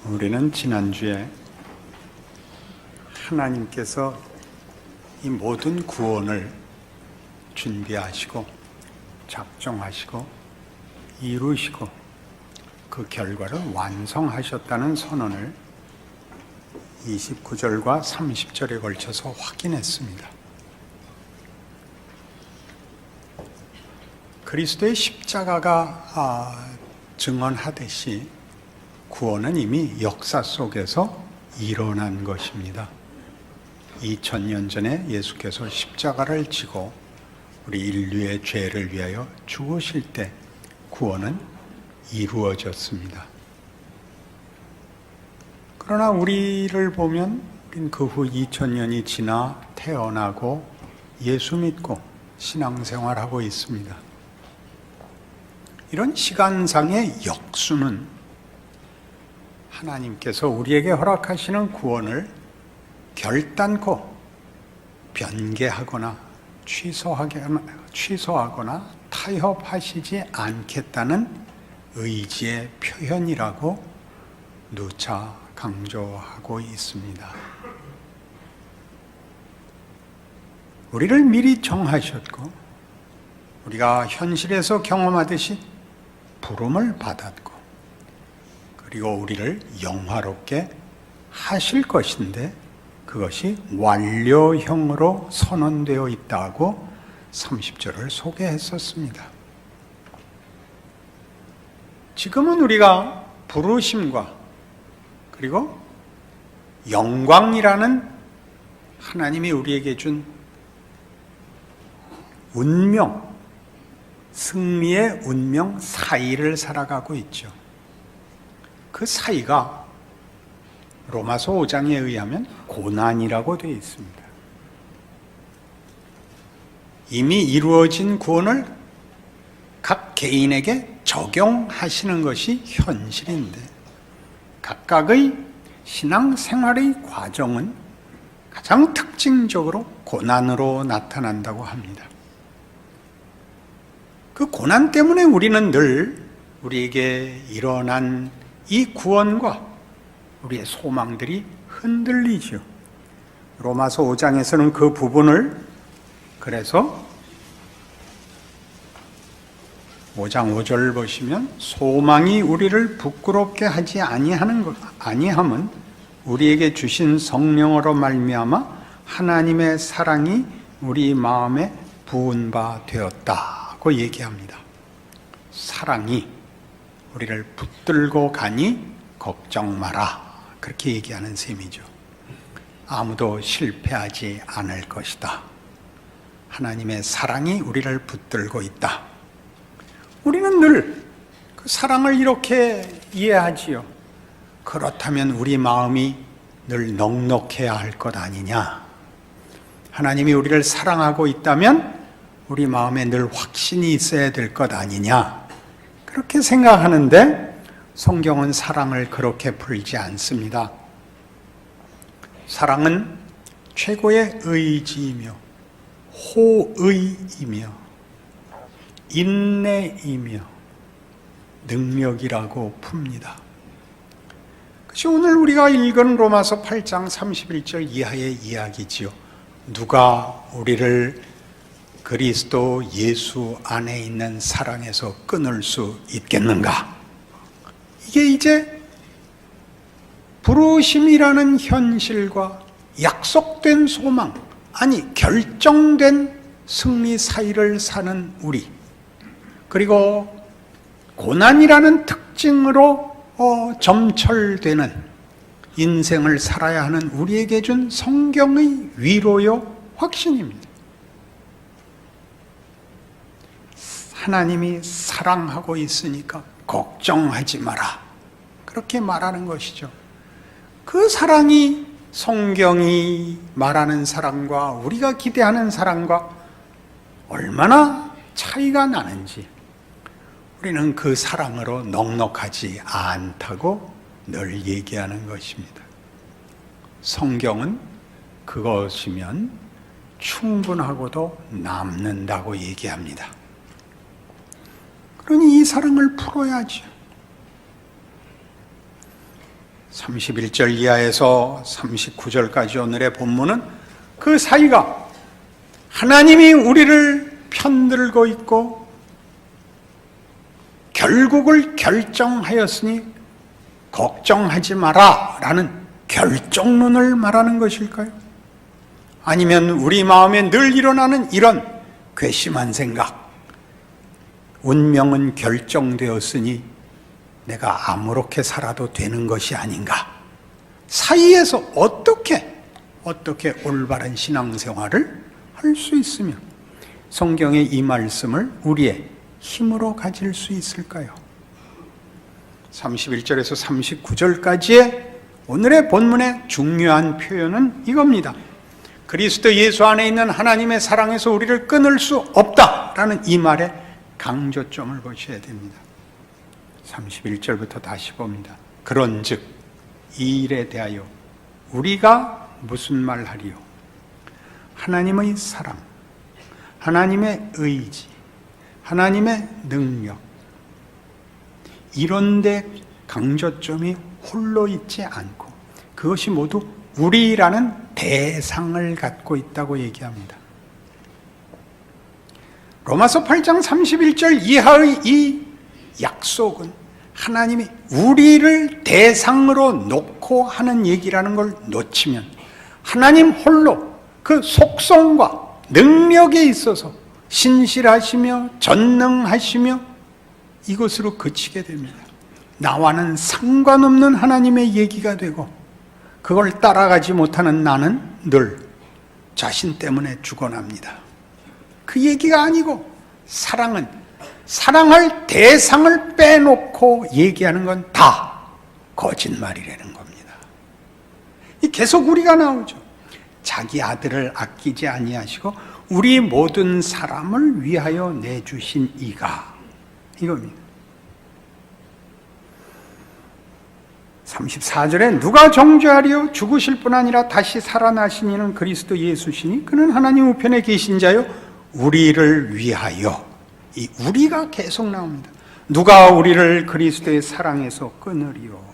우리는 지난주에 하나님께서 이 모든 구원을 준비하시고 작정하시고 이루시고 그 결과를 완성하셨다는 선언을 29절과 30절에 걸쳐서 확인했습니다. 그리스도의 십자가가 증언하듯이 구원은 이미 역사 속에서 일어난 것입니다. 2000년 전에 예수께서 십자가를 지고 우리 인류의 죄를 위하여 죽으실 때 구원은 이루어졌습니다. 그러나 우리를 보면 그 후 2000년이 지나 태어나고 예수 믿고 신앙생활하고 있습니다. 이런 시간상의 역수는 하나님께서 우리에게 허락하시는 구원을 결단코 변개하거나 취소하거나 타협하시지 않겠다는 의지의 표현이라고 누차 강조하고 있습니다. 우리를 미리 정하셨고 우리가 현실에서 경험하듯이 부름을 받았고 그리고 우리를 영화롭게 하실 것인데 그것이 완료형으로 선언되어 있다고 30절을 소개했었습니다. 지금은 우리가 부르심과 그리고 영광이라는 하나님이 우리에게 준 운명, 승리의 운명 사이를 살아가고 있죠. 그 사이가 로마서 5장에 의하면 고난이라고 되어 있습니다. 이미 이루어진 구원을 각 개인에게 적용하시는 것이 현실인데 각각의 신앙생활의 과정은 가장 특징적으로 고난으로 나타난다고 합니다. 그 고난 때문에 우리는 늘 우리에게 일어난 이 구원과 우리의 소망들이 흔들리죠. 로마서 5장에서는 그 부분을 그래서 5장 5절 보시면 소망이 우리를 부끄럽게 하지 아니함은 우리에게 주신 성령으로 말미암아 하나님의 사랑이 우리 마음에 부은 바 되었다고 얘기합니다. 사랑이 우리를 붙들고 가니 걱정 마라 그렇게 얘기하는 셈이죠. 아무도 실패하지 않을 것이다. 하나님의 사랑이 우리를 붙들고 있다. 우리는 늘 그 사랑을 이렇게 이해하지요. 그렇다면 우리 마음이 늘 넉넉해야 할 것 아니냐. 하나님이 우리를 사랑하고 있다면 우리 마음에 늘 확신이 있어야 될 것 아니냐. 그렇게 생각하는데 성경은 사랑을 그렇게 풀지 않습니다. 사랑은 최고의 의지이며 호의이며 인내이며 능력이라고 풉니다. 그것이 오늘 우리가 읽은 로마서 8장 31절 이하의 이야기지요. 누가 우리를 그리스도 예수 안에 있는 사랑에서 끊을 수 있겠는가? 이게 이제 부르심이라는 현실과 약속된 소망, 아니 결정된 승리 사이를 사는 우리, 그리고 고난이라는 특징으로 점철되는 인생을 살아야 하는 우리에게 준 성경의 위로요 확신입니다. 하나님이 사랑하고 있으니까 걱정하지 마라. 그렇게 말하는 것이죠. 그 사랑이 성경이 말하는 사랑과 우리가 기대하는 사랑과 얼마나 차이가 나는지 우리는 그 사랑으로 넉넉하지 않다고 늘 얘기하는 것입니다. 성경은 그것이면 충분하고도 남는다고 얘기합니다. 그러니 이 사랑을 풀어야죠. 31절 이하에서 39절까지 오늘의 본문은 그 사이가 하나님이 우리를 편들고 있고 결국을 결정하였으니 걱정하지 마라 라는 결정론을 말하는 것일까요? 아니면 우리 마음에 늘 일어나는 이런 괘씸한 생각, 운명은 결정되었으니 내가 아무렇게 살아도 되는 것이 아닌가, 사이에서 어떻게 올바른 신앙생활을 할 수 있으며 성경의 이 말씀을 우리의 힘으로 가질 수 있을까요? 31절에서 39절까지의 오늘의 본문의 중요한 표현은 이겁니다. 그리스도 예수 안에 있는 하나님의 사랑에서 우리를 끊을 수 없다라는 이 말의 강조점을 보셔야 됩니다. 31절부터 다시 봅니다. 그런즉 이 일에 대하여 우리가 무슨 말하리요? 하나님의 사랑, 하나님의 의지, 하나님의 능력, 이런 데 강조점이 홀로 있지 않고 그것이 모두 우리라는 대상을 갖고 있다고 얘기합니다. 로마서 8장 31절 이하의 이 약속은 하나님이 우리를 대상으로 놓고 하는 얘기라는 걸 놓치면 하나님 홀로 그 속성과 능력에 있어서 신실하시며 전능하시며 이것으로 그치게 됩니다. 나와는 상관없는 하나님의 얘기가 되고 그걸 따라가지 못하는 나는 늘 자신 때문에 죽어납니다. 그 얘기가 아니고 사랑할 대상을 빼놓고 얘기하는 건 다 거짓말이라는 겁니다. 계속 우리가 나오죠. 자기 아들을 아끼지 아니하시고 우리 모든 사람을 위하여 내주신 이가, 이겁니다. 34절에 누가 정죄하리요? 죽으실 뿐 아니라 다시 살아나신 이는 그리스도 예수시니 그는 하나님 우편에 계신 자요 우리를 위하여. 이 우리가 계속 나옵니다. 누가 우리를 그리스도의 사랑에서 끊으리요?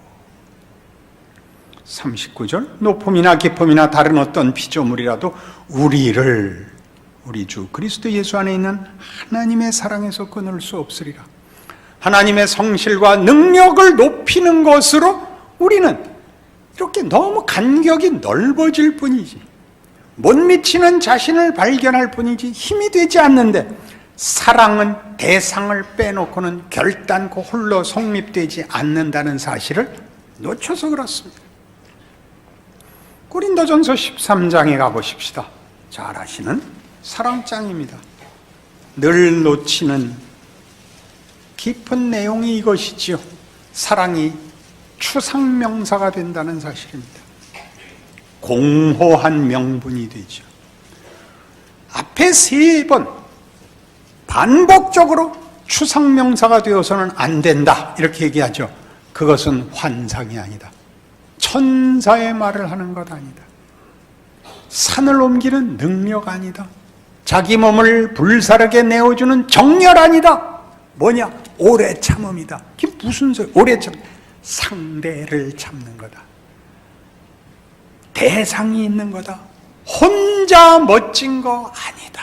39절 높음이나 깊음이나 다른 어떤 피조물이라도 우리 주 그리스도 예수 안에 있는 하나님의 사랑에서 끊을 수 없으리라. 하나님의 성실과 능력을 높이는 것으로 우리는 이렇게 너무 간격이 넓어질 뿐이지, 못 미치는 자신을 발견할 뿐이지 힘이 되지 않는데, 사랑은 대상을 빼놓고는 결단코 홀로 성립되지 않는다는 사실을 놓쳐서 그렇습니다. 고린도전서 13장에 가보십시다. 잘 아시는 사랑장입니다. 늘 놓치는 깊은 내용이 이것이지요. 사랑이 추상명사가 된다는 사실입니다. 공허한 명분이 되죠. 앞에 3번 반복적으로 추상명사가 되어서는 안 된다 이렇게 얘기하죠. 그것은 환상이 아니다. 천사의 말을 하는 것 아니다. 산을 옮기는 능력 아니다. 자기 몸을 불사르게 내어주는 정열 아니다. 뭐냐? 오래 참음이다. 그게 무슨 소리? 오래 참, 상대를 참는 거다. 대상이 있는 거다. 혼자 멋진 거 아니다.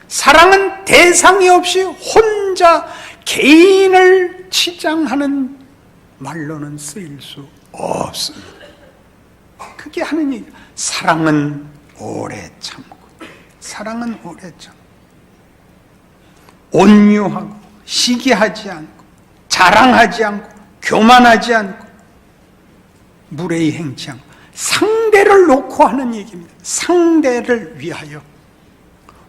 사랑은 대상이 없이 혼자 개인을 치장하는 말로는 쓰일 수 없습니다. 그게 하는 얘기. 사랑은 오래 참고, 사랑은 오래 참고, 온유하고, 시기하지 않고, 자랑하지 않고, 교만하지 않고, 무례히 행치 않고, 상대를 놓고 하는 얘기입니다. 상대를 위하여.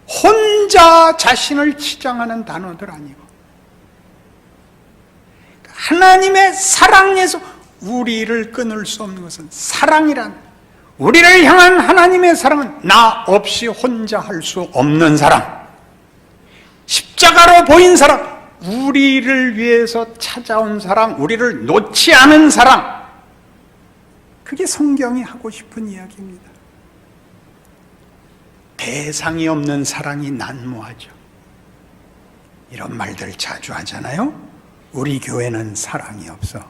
혼자 자신을 치장하는 단어들 아니고, 하나님의 사랑에서 우리를 끊을 수 없는 것은 사랑이란, 우리를 향한 하나님의 사랑은 나 없이 혼자 할 수 없는 사랑, 십자가로 보인 사랑, 우리를 위해서 찾아온 사랑, 우리를 놓지 않은 사랑, 그게 성경이 하고 싶은 이야기입니다. 대상이 없는 사랑이 난무하죠. 이런 말들 자주 하잖아요. 우리 교회는 사랑이 없어.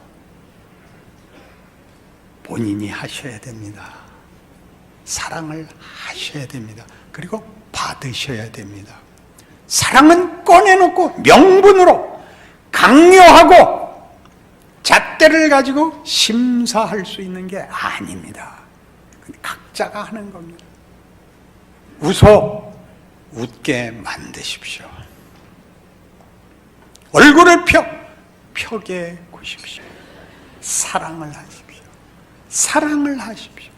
본인이 하셔야 됩니다. 사랑을 하셔야 됩니다. 그리고 받으셔야 됩니다. 사랑은 꺼내놓고 명분으로 강요하고 잣대를 가지고 심사할 수 있는 게 아닙니다. 각자가 하는 겁니다. 웃게 만드십시오. 얼굴을 펴게 구십시오. 사랑을 하십시오. 사랑을 하십시오.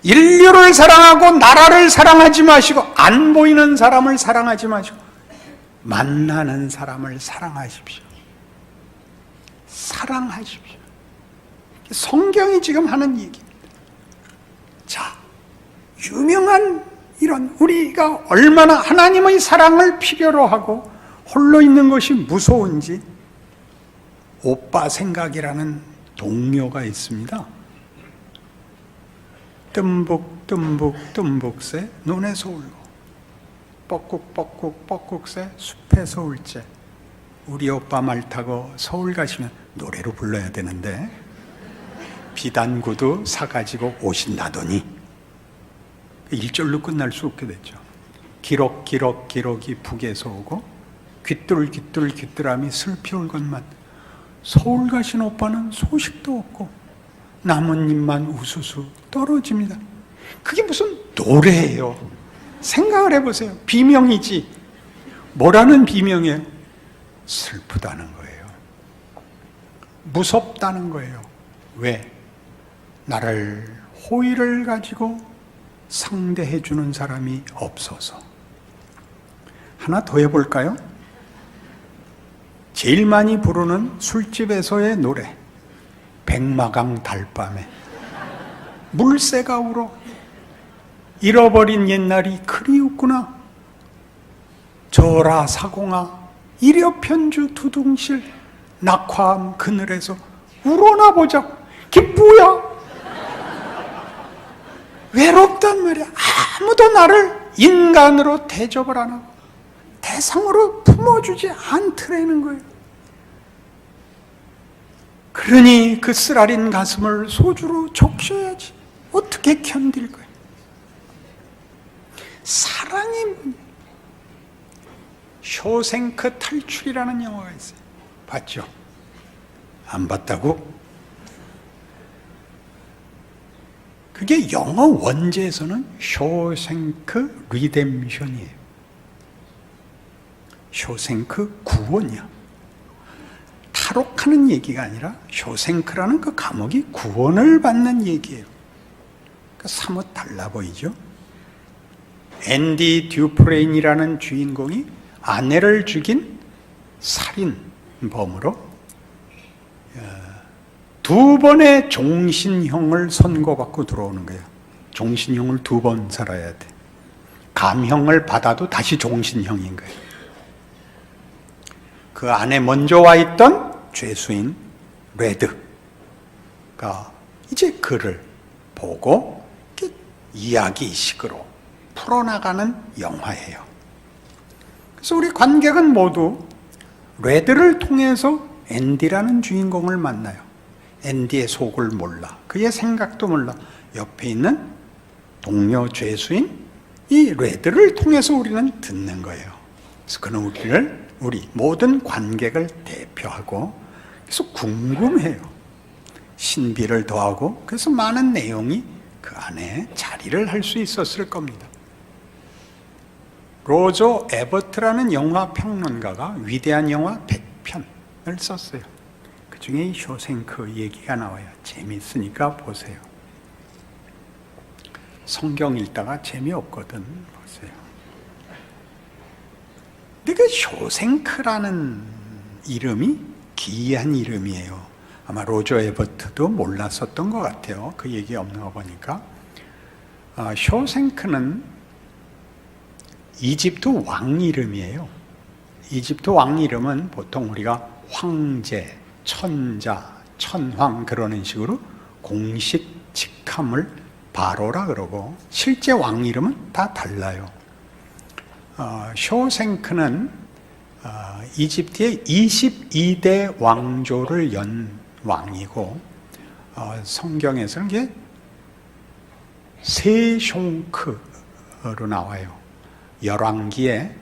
인류를 사랑하고 나라를 사랑하지 마시고 안 보이는 사람을 사랑하지 마시고 만나는 사람을 사랑하십시오. 사랑하십시오. 성경이 지금 하는 얘기입니다. 자, 유명한 이런 우리가 얼마나 하나님의 사랑을 필요로 하고 홀로 있는 것이 무서운지 오빠 생각이라는 동료가 있습니다. 뜸북새 논에서 울고 뻐꾹뻐꾹새 숲에서 울지. 우리 오빠 말 타고 서울 가시면 노래로 불러야 되는데 비단구두 사가지고 오신다더니 1절로 끝날 수 없게 됐죠. 기럭기 북에서 오고 귀뚤귀뚤함이 슬피 울건만. 서울 가신 오빠는 소식도 없고 나뭇잎만 우수수 떨어집니다. 그게 무슨 노래예요? 생각을 해보세요. 비명이지. 뭐라는 비명이에요? 슬프다는 거예요. 무섭다는 거예요. 왜? 나를 호의를 가지고 상대해 주는 사람이 없어서. 하나 더 해볼까요? 제일 많이 부르는 술집에서의 노래, 백마강 달밤에. 물새가 울어. 잃어버린 옛날이 그리웠구나. 저라 사공아 이려 편주 두둥실 낙화암 그늘에서 울어나 보자. 기쁘야. 외롭단 말이야. 아무도 나를 인간으로 대접을 안 하고 대상으로 품어주지 않더라는 거예요. 그러니 그 쓰라린 가슴을 소주로 적셔야지. 어떻게 견딜 거예요? 사랑이 쇼생크 탈출이라는 영화가 있어요. 봤죠? 안 봤다고? 그게 영어 원제에서는 쇼생크 리뎀션이에요. 쇼생크 구원이야. 탈옥하는 얘기가 아니라 쇼생크라는 그 감옥이 구원을 받는 얘기예요. 그러니까 사뭇 달라 보이죠? 앤디 듀프레인이라는 주인공이 아내를 죽인 살인범으로 2번의 종신형을 선고받고 들어오는 거예요. 종신형을 2번 살아야 돼. 감형을 받아도 다시 종신형인 거예요. 그 안에 먼저 와 있던 죄수인 레드가 이제 그를 보고 이야기식으로 풀어나가는 영화예요. 그래서 우리 관객은 모두 레드를 통해서 앤디라는 주인공을 만나요. 앤디의 속을 몰라. 그의 생각도 몰라. 옆에 있는 동료 죄수인 이 레드를 통해서 우리는 듣는 거예요. 그래서 그는 우리 모든 관객을 대표하고 그래서 궁금해요. 신비를 더하고 그래서 많은 내용이 그 안에 자리를 할 수 있었을 겁니다. 로저 에버트라는 영화 평론가가 위대한 영화 100편을 썼어요. 그 중에 이 쇼생크 얘기가 나와요. 재미있으니까 보세요. 성경 읽다가 재미없거든. 보세요. 근데 그 쇼생크라는 이름이 기이한 이름이에요. 아마 로저 에버트도 몰랐었던 것 같아요. 그 얘기 없는 거 보니까. 쇼생크는 이집트 왕 이름이에요. 이집트 왕 이름은 보통 우리가 황제, 천자, 천황 그러는 식으로 공식 직함을 바로라 그러고 실제 왕 이름은 다 달라요. 쇼생크는 이집트의 22대 왕조를 연 왕이고 성경에서는 이게 세숑크로 나와요. 열왕기에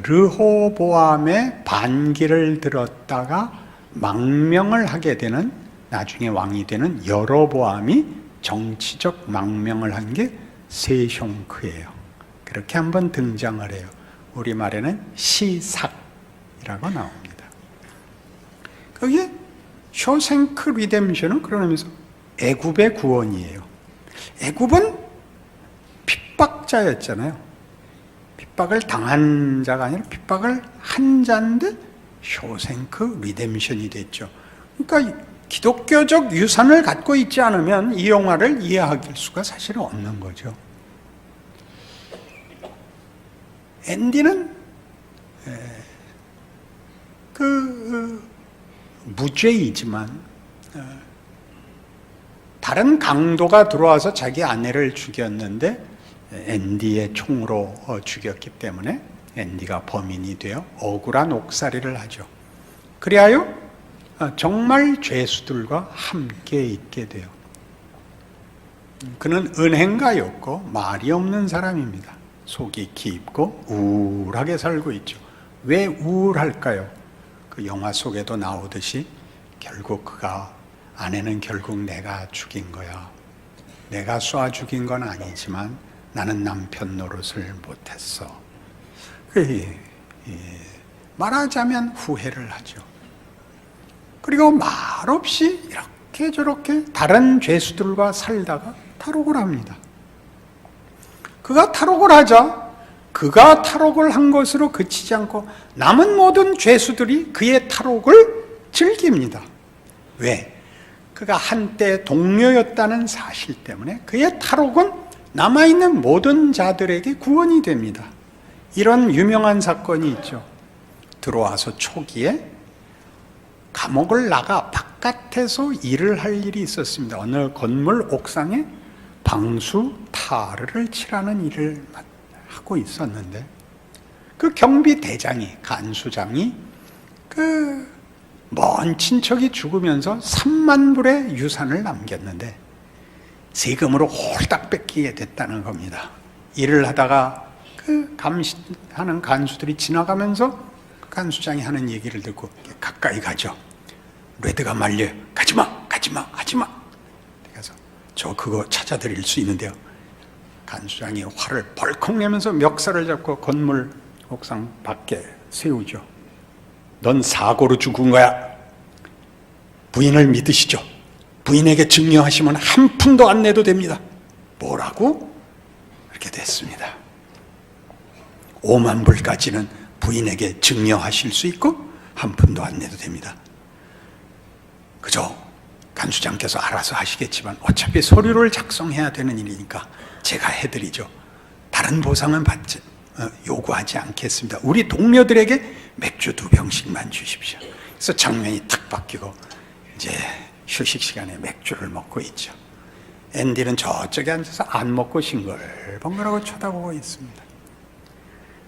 르호보암의 반기를 들었다가 망명을 하게 되는, 나중에 왕이 되는 여로보암이 정치적 망명을 한 게 세숑크예요. 그렇게 한번 등장을 해요. 우리말에는 시삭이라고 나옵니다. 거기에 쇼생크 리뎀션은 그러면서 애굽의 구원이에요. 애굽은 핍박자였잖아요. 핍박을 당한 자가 아니라 핍박을 한 자인데 쇼생크 리뎀션이 됐죠. 그러니까 기독교적 유산을 갖고 있지 않으면 이 영화를 이해할 수가 사실은 없는 거죠. 앤디는 무죄이지만 다른 강도가 들어와서 자기 아내를 죽였는데 앤디의 총으로 죽였기 때문에 앤디가 범인이 되어 억울한 옥살이를 하죠. 그리하여 정말 죄수들과 함께 있게 돼요. 그는 은행가였고 말이 없는 사람입니다. 속이 깊고 우울하게 살고 있죠. 왜 우울할까요? 그 영화 속에도 나오듯이 결국 그가, 아내는 결국 내가 죽인 거야. 내가 쏴 죽인 건 아니지만 나는 남편 노릇을 못했어. 말하자면 후회를 하죠. 그리고 말없이 이렇게 저렇게 다른 죄수들과 살다가 탈옥을 합니다. 그가 탈옥을 하자 그가 탈옥을 한 것으로 그치지 않고 남은 모든 죄수들이 그의 탈옥을 즐깁니다. 왜? 그가 한때 동료였다는 사실 때문에 그의 탈옥은 남아있는 모든 자들에게 구원이 됩니다. 이런 유명한 사건이 있죠. 들어와서 초기에 감옥을 나가 바깥에서 일을 할 일이 있었습니다. 어느 건물 옥상에 방수 타르를 칠하는 일을 하고 있었는데 그 경비 대장이, 간수장이 그 먼 친척이 죽으면서 3만 불의 유산을 남겼는데 세금으로 홀딱 뺏기게 됐다는 겁니다. 일을 하다가 그 감시하는 간수들이 지나가면서 간수장이 하는 얘기를 듣고 가까이 가죠. 레드가 말려. 가지마, 가지마, 하지마. 그래서 저 그거 찾아드릴 수 있는데요. 간수장이 화를 벌컥 내면서 멱살을 잡고 건물 옥상 밖에 세우죠. 넌 사고로 죽은 거야. 부인을 믿으시죠. 부인에게 증명하시면 한 푼도 안 내도 됩니다. 뭐라고? 이렇게 됐습니다. 5만 불까지는 부인에게 증명하실 수 있고 한 푼도 안 내도 됩니다. 그저 간수장께서 알아서 하시겠지만 어차피 서류를 작성해야 되는 일이니까 제가 해드리죠. 다른 보상은 요구하지 않겠습니다. 우리 동료들에게 맥주 2병씩만 주십시오. 그래서 장면이 탁 바뀌고 이제 휴식 시간에 맥주를 먹고 있죠. 앤디는 저쪽에 앉아서 안 먹고 싱글벙글하고 쳐다보고 있습니다.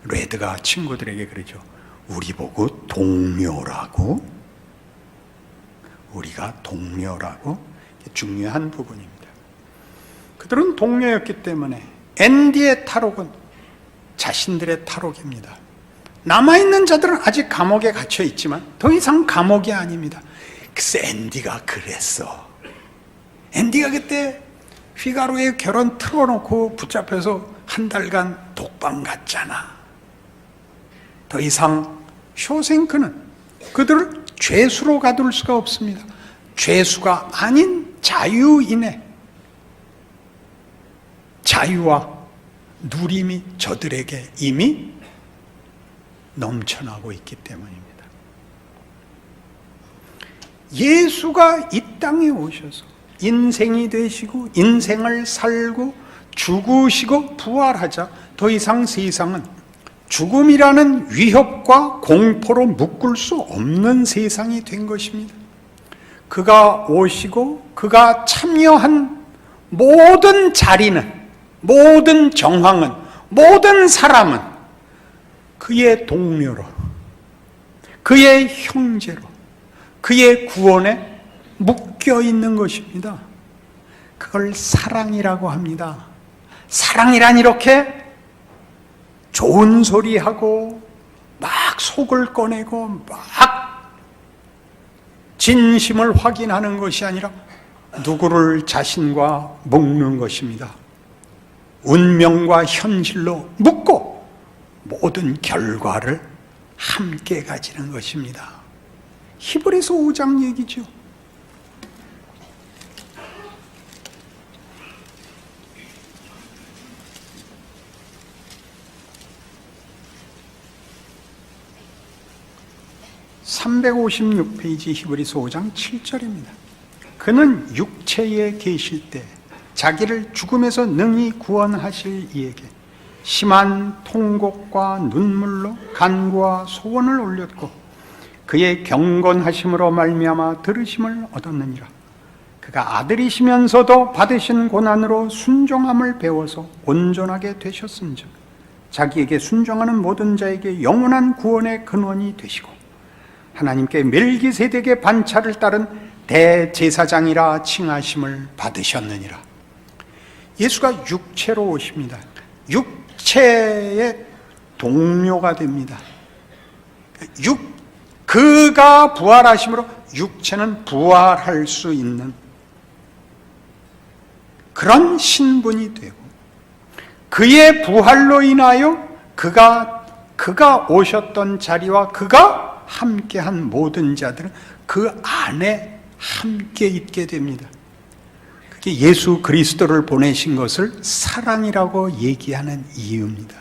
레드가 친구들에게 그러죠. 우리 보고 동료라고? 우리가 동료라고? 중요한 부분입니다. 그들은 동료였기 때문에 앤디의 탈옥은 자신들의 탈옥입니다. 남아있는 자들은 아직 감옥에 갇혀 있지만 더 이상 감옥이 아닙니다. 글쎄 앤디가 그랬어. 앤디가 그때 피가로의 결혼 틀어놓고 붙잡혀서 한 달간 독방 갔잖아. 더 이상 쇼생크는 그들을 죄수로 가둘 수가 없습니다. 죄수가 아닌 자유인의 자유와 누림이 저들에게 이미 넘쳐나고 있기 때문입니다. 예수가 이 땅에 오셔서 인생이 되시고 인생을 살고 죽으시고 부활하자 더 이상 세상은 죽음이라는 위협과 공포로 묶을 수 없는 세상이 된 것입니다. 그가 오시고 그가 참여한 모든 자리는, 모든 정황은, 모든 사람은 그의 동료로, 그의 형제로, 그의 구원의 묶여 있는 것입니다. 그걸 사랑이라고 합니다. 사랑이란 이렇게 좋은 소리하고 막 속을 꺼내고 막 진심을 확인하는 것이 아니라 누구를 자신과 묶는 것입니다. 운명과 현실로 묶고 모든 결과를 함께 가지는 것입니다. 히브리서 5장 얘기죠. (356페이지) 히브리서 5장 7절입니다. 그는 육체에 계실 때 자기를 죽음에서 능히 구원하실 이에게 심한 통곡과 눈물로 간구와 소원을 올렸고 그의 경건하심으로 말미암아 들으심을 얻었느니라. 그가 아들이시면서도 받으신 고난으로 순종함을 배워서 온전하게 되셨은즉 자기에게 순종하는 모든 자에게 영원한 구원의 근원이 되시고 하나님께 멜기세덱의 반차를 따른 대제사장이라 칭하심을 받으셨느니라. 예수가 육체로 오십니다. 육체의 동료가 됩니다. 그가 부활하심으로 육체는 부활할 수 있는 그런 신분이 되고, 그의 부활로 인하여 그가 오셨던 자리와 그가 함께한 모든 자들은 그 안에 함께 있게 됩니다. 그게 예수 그리스도를 보내신 것을 사랑이라고 얘기하는 이유입니다.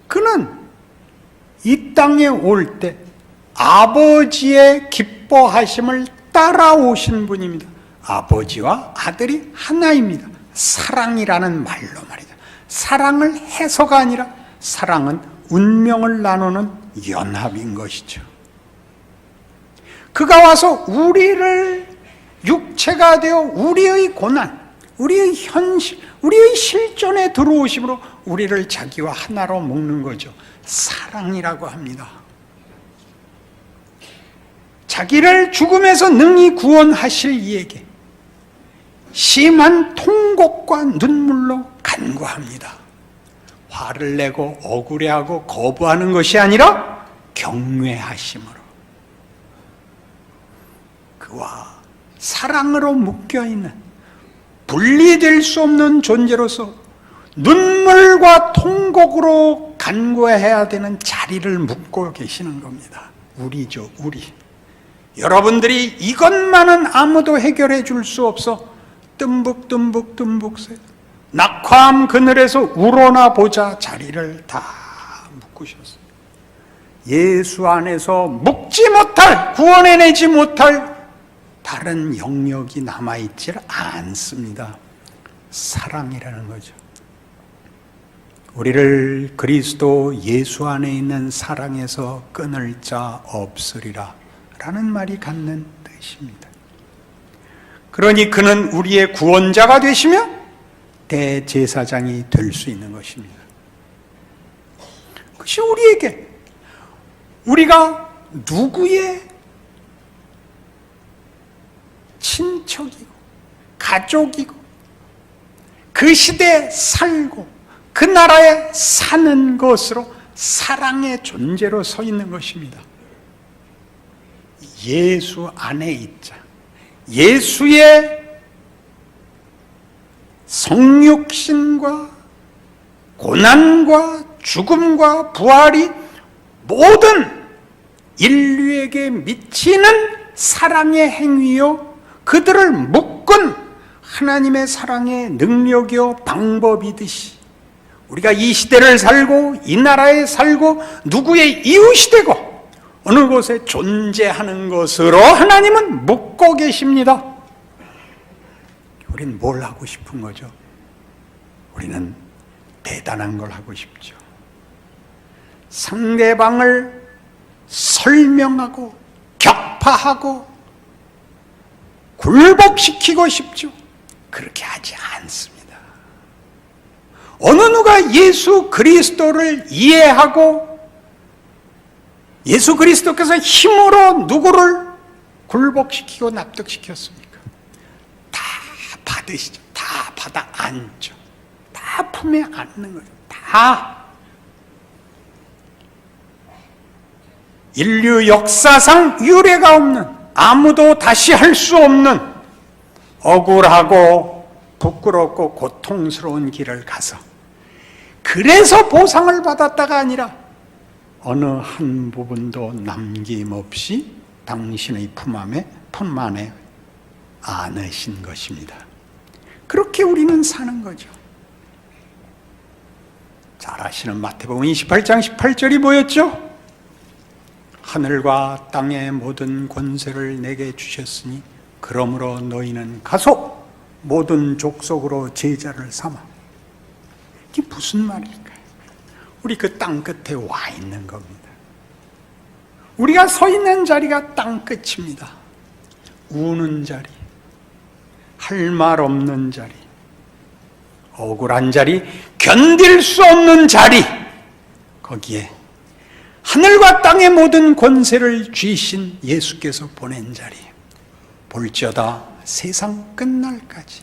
그는 이 땅에 올 때 아버지의 기뻐하심을 따라오신 분입니다. 아버지와 아들이 하나입니다. 사랑이라는 말로 말이죠. 사랑을 해서가 아니라 사랑은 운명을 나누는 연합인 것이죠. 그가 와서 우리를 육체가 되어 우리의 고난, 우리의 현실, 우리의 실존에 들어오심으로 우리를 자기와 하나로 묶는 거죠. 사랑이라고 합니다. 자기를 죽음에서 능히 구원하실 이에게 심한 통곡과 눈물로 간구합니다. 화를 내고 억울해하고 거부하는 것이 아니라 경외하심으로 그와 사랑으로 묶여있는 분리될 수 없는 존재로서 눈물과 통곡으로 간구해야 되는 자리를 묵고 계시는 겁니다. 우리죠, 우리. 여러분들이 이것만은 아무도 해결해 줄 수 없어 뜸북 새 낙화암 그늘에서 우러나 보자 자리를 다 묶으셨어요. 예수 안에서 묶지 못할, 구원해내지 못할 다른 영역이 남아있지 않습니다. 사랑이라는 거죠. 우리를 그리스도 예수 안에 있는 사랑에서 끊을 자 없으리라 라는 말이 갖는 뜻입니다. 그러니 그는 우리의 구원자가 되시며 대제사장이 될 수 있는 것입니다. 그것이 우리에게, 우리가 누구의 친척이고 가족이고 그 시대에 살고 그 나라에 사는 것으로 사랑의 존재로 서 있는 것입니다. 예수 안에 있자. 예수의 성육신과 고난과 죽음과 부활이 모든 인류에게 미치는 사랑의 행위요, 그들을 묶은 하나님의 사랑의 능력이요 방법이듯이 우리가 이 시대를 살고 이 나라에 살고 누구의 이웃이 되고 어느 곳에 존재하는 것으로 하나님은 묶고 계십니다. 우리는 뭘 하고 싶은 거죠? 우리는 대단한 걸 하고 싶죠. 상대방을 설명하고 격파하고 굴복시키고 싶죠. 그렇게 하지 않습니다. 어느 누가 예수 그리스도를 이해하고 예수 그리스도께서 힘으로 누구를 굴복시키고 납득시켰습니까? 다 받으시죠. 다 받아 안죠. 다 품에 안는 거죠. 다. 인류 역사상 유례가 없는, 아무도 다시 할 수 없는 억울하고 부끄럽고 고통스러운 길을 가서, 그래서 보상을 받았다가 아니라 어느 한 부분도 남김없이 당신의 품 안에 안으신 것입니다. 그렇게 우리는 사는 거죠. 잘 아시는 마태복음 28장 18절이 뭐였죠? 하늘과 땅의 모든 권세를 내게 주셨으니 그러므로 너희는 가서 모든 족속으로 제자를 삼아. 이게 무슨 말일까요? 우리 그 땅 끝에 와 있는 겁니다. 우리가 서 있는 자리가 땅 끝입니다. 우는 자리, 할 말 없는 자리, 억울한 자리, 견딜 수 없는 자리, 거기에 하늘과 땅의 모든 권세를 쥐신 예수께서 보낸 자리, 볼지어다 세상 끝날까지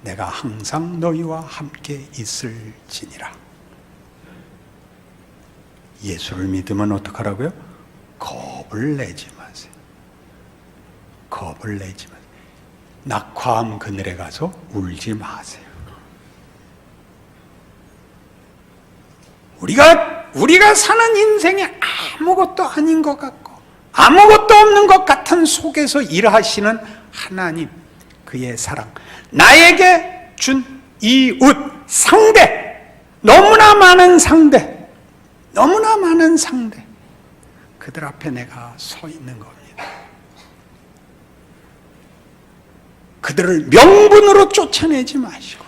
내가 항상 너희와 함께 있을지니라. 예수를 믿으면 어떡하라고요? 겁을 내지 마세요. 겁을 내지 마세요. 낙화암 그늘에 가서 울지 마세요. 우리가 사는 인생에 아무것도 아닌 것 같고 아무것도 없는 것 같은 속에서 일하시는 하나님, 그의 사랑, 나에게 준 이웃, 상대, 너무나 많은 상대, 그들 앞에 내가 서 있는 겁니다. 그들을 명분으로 쫓아내지 마시고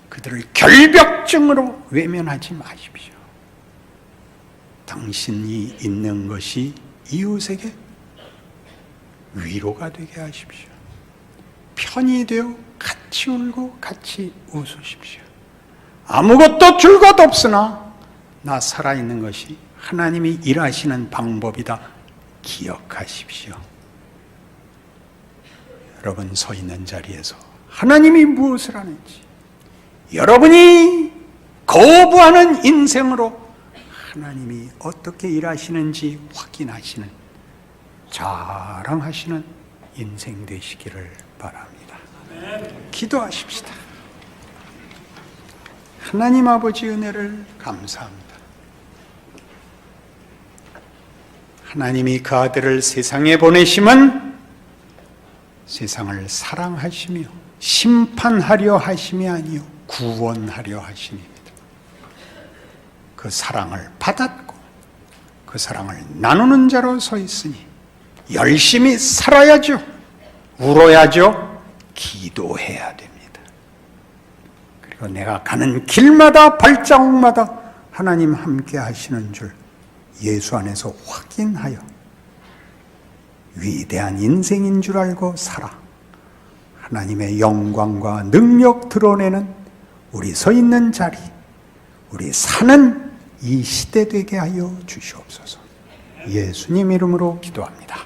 그들을 결벽증으로 외면하지 마십시오. 당신이 있는 것이 이웃에게 위로가 되게 하십시오. 편이 되어 같이 울고 같이 웃으십시오. 아무것도 줄 것 없으나 나 살아있는 것이 하나님이 일하시는 방법이다 기억하십시오. 여러분 서 있는 자리에서 하나님이 무엇을 하는지, 여러분이 거부하는 인생으로 하나님이 어떻게 일하시는지 확인하시는, 자랑하시는 인생 되시기를 바랍니다. 기도하십시다. 하나님 아버지 은혜를 감사합니다. 하나님이 그 아들을 세상에 보내심은 세상을 사랑하시며 심판하려 하심이 아니요 구원하려 하심입니다. 그 사랑을 받았고 그 사랑을 나누는 자로 서 있으니 열심히 살아야죠. 울어야죠. 기도해야 됩니다. 그리고 내가 가는 길마다 발자국마다 하나님 함께 하시는 줄 예수 안에서 확인하여 위대한 인생인 줄 알고 살아 하나님의 영광과 능력 드러내는 우리 서 있는 자리, 우리 사는 이 시대 되게 하여 주시옵소서. 예수님 이름으로 기도합니다.